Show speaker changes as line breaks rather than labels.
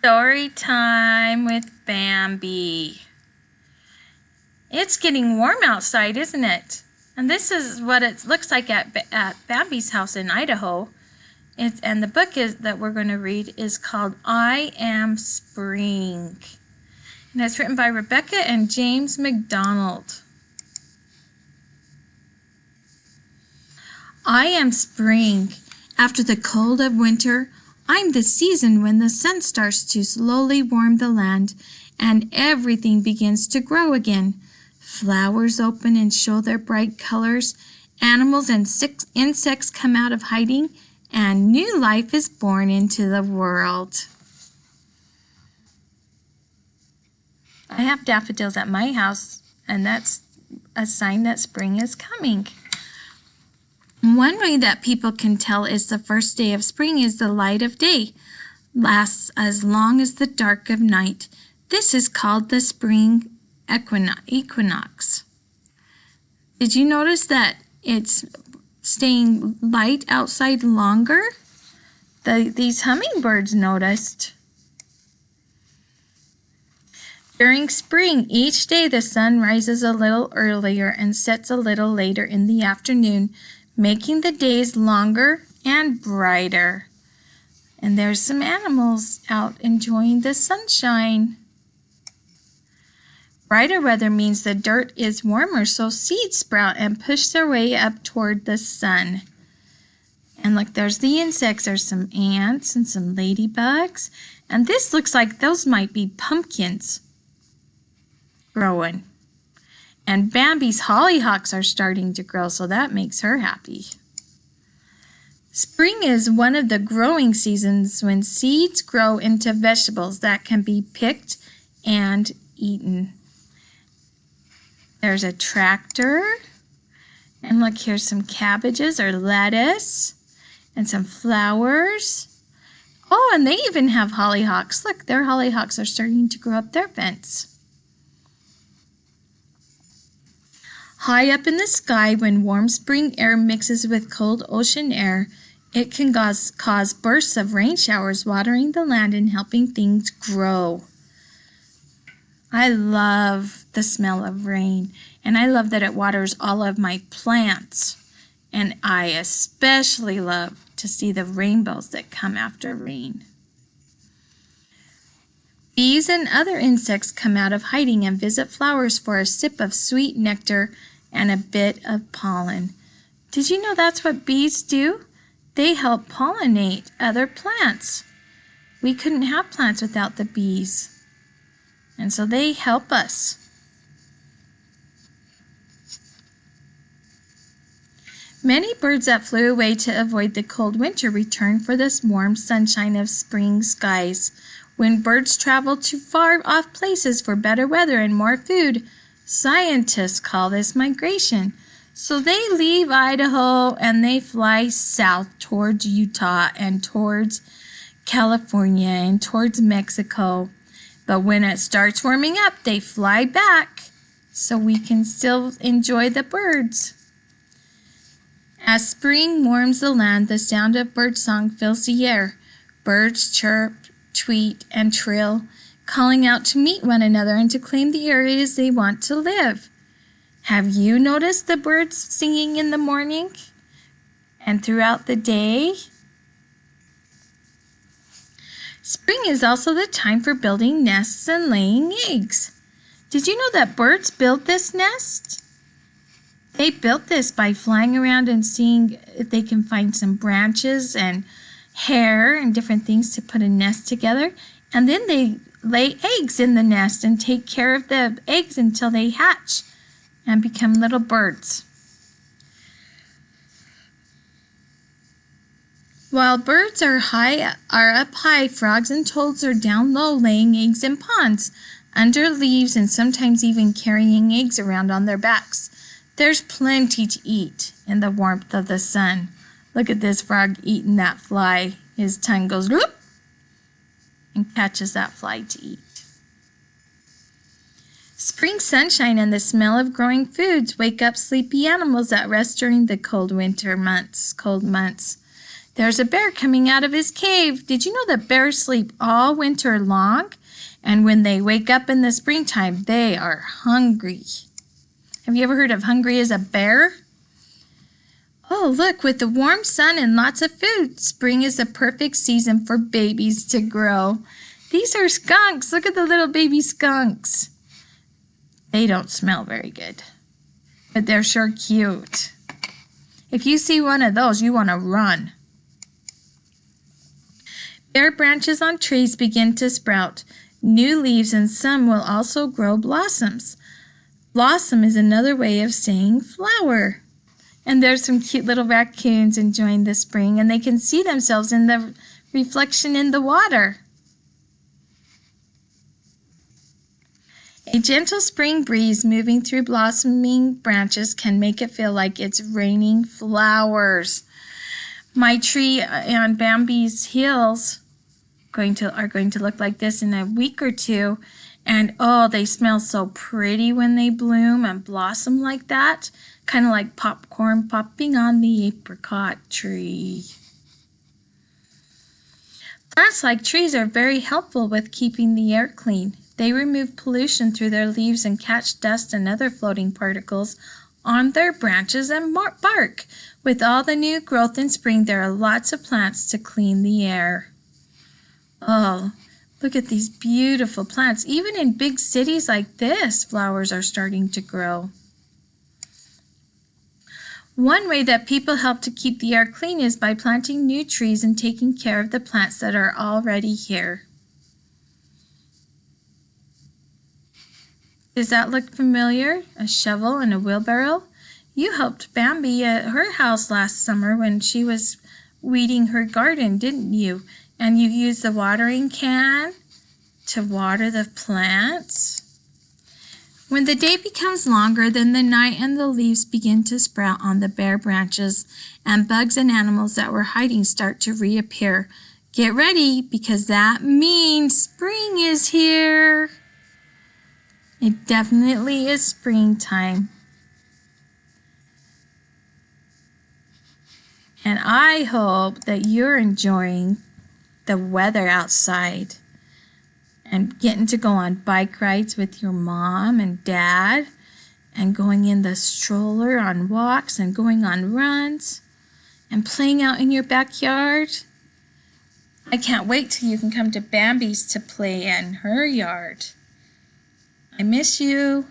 Story time with Bambi. It's getting warm outside, isn't it? And this is what it looks like at Bambi's house in Idaho. And the book that we're going to read is called I Am Spring. And it's written by Rebecca and James McDonald. I am spring. After the cold of winter, I'm the season when the sun starts to slowly warm the land and everything begins to grow again. Flowers open and show their bright colors. Animals and insects come out of hiding, and new life is born into the world. I have daffodils at my house, and that's a sign that spring is coming. One way that people can tell is the first day of spring is the light of day, lasts as long as the dark of night. This is called the spring equinox. Did you notice that it's staying light outside longer? These hummingbirds noticed. During spring, each day the sun rises a little earlier and sets a little later in the afternoon, making the days longer and brighter. And there's some animals out enjoying the sunshine. Brighter weather means the dirt is warmer, so seeds sprout and push their way up toward the sun. And look, there's the insects. There's some ants and some ladybugs. And this looks like those might be pumpkins growing. And Bambi's hollyhocks are starting to grow, so that makes her happy. Spring is one of the growing seasons when seeds grow into vegetables that can be picked and eaten. There's a tractor, and look, here's some cabbages or lettuce, and some flowers. Oh, and they even have hollyhocks. Look, their hollyhocks are starting to grow up their fence. High up in the sky, when warm spring air mixes with cold ocean air, it can cause bursts of rain showers, watering the land and helping things grow. I love the smell of rain, and I love that it waters all of my plants. And I especially love to see the rainbows that come after rain. Bees and other insects come out of hiding and visit flowers for a sip of sweet nectar and a bit of pollen. Did you know that's what bees do? They help pollinate other plants. We couldn't have plants without the bees. And so they help us. Many birds that flew away to avoid the cold winter return for this warm sunshine of spring skies. When birds travel to far off places for better weather and more food, scientists call this migration. So they leave Idaho and they fly south towards Utah and towards California and towards Mexico. But when it starts warming up, they fly back so we can still enjoy the birds. As spring warms the land, the sound of birdsong fills the air. Birds chirp, tweet, and trill, calling out to meet one another and to claim the areas they want to live. Have you noticed the birds singing in the morning and throughout the day? Spring is also the time for building nests and laying eggs. Did you know that birds build this nest? They built this by flying around and seeing if they can find some branches and hair and different things to put a nest together. And then they lay eggs in the nest and take care of the eggs until they hatch and become little birds. While birds are up high, frogs and toads are down low, laying eggs in ponds, under leaves, and sometimes even carrying eggs around on their backs. There's plenty to eat in the warmth of the sun. Look at this frog eating that fly. His tongue goes whoop and catches that fly to eat. Spring sunshine and the smell of growing foods wake up sleepy animals that rest during the cold months. There's a bear coming out of his cave. Did you know that bears sleep all winter long? And when they wake up in the springtime, they are hungry. Have you ever heard of hungry as a bear? Oh, look, with the warm sun and lots of food, spring is the perfect season for babies to grow. These are skunks. Look at the little baby skunks. They don't smell very good, but they're sure cute. If you see one of those, you want to run. Bare branches on trees begin to sprout new leaves, and some will also grow blossoms. Blossom is another way of saying flower. And there's some cute little raccoons enjoying the spring, and they can see themselves in the reflection in the water. A gentle spring breeze moving through blossoming branches can make it feel like it's raining flowers. My tree on Bambi's hills are going to look like this in a week or two. And oh, they smell so pretty when they bloom and blossom like that. Kind of like popcorn popping on the apricot tree. Plants like trees are very helpful with keeping the air clean. They remove pollution through their leaves and catch dust and other floating particles on their branches and bark. With all the new growth in spring, there are lots of plants to clean the air. Oh, look at these beautiful plants. Even in big cities like this, flowers are starting to grow. One way that people help to keep the air clean is by planting new trees and taking care of the plants that are already here. Does that look familiar? A shovel and a wheelbarrow? You helped Bambi at her house last summer when she was weeding her garden, didn't you? And you used the watering can to water the plants. When the day becomes longer than the night and the leaves begin to sprout on the bare branches, and bugs and animals that were hiding start to reappear, get ready because that means spring is here. It definitely is springtime. And I hope that you're enjoying the weather outside and getting to go on bike rides with your mom and dad and going in the stroller on walks and going on runs and playing out in your backyard. I can't wait till you can come to Bambi's to play in her yard. I miss you.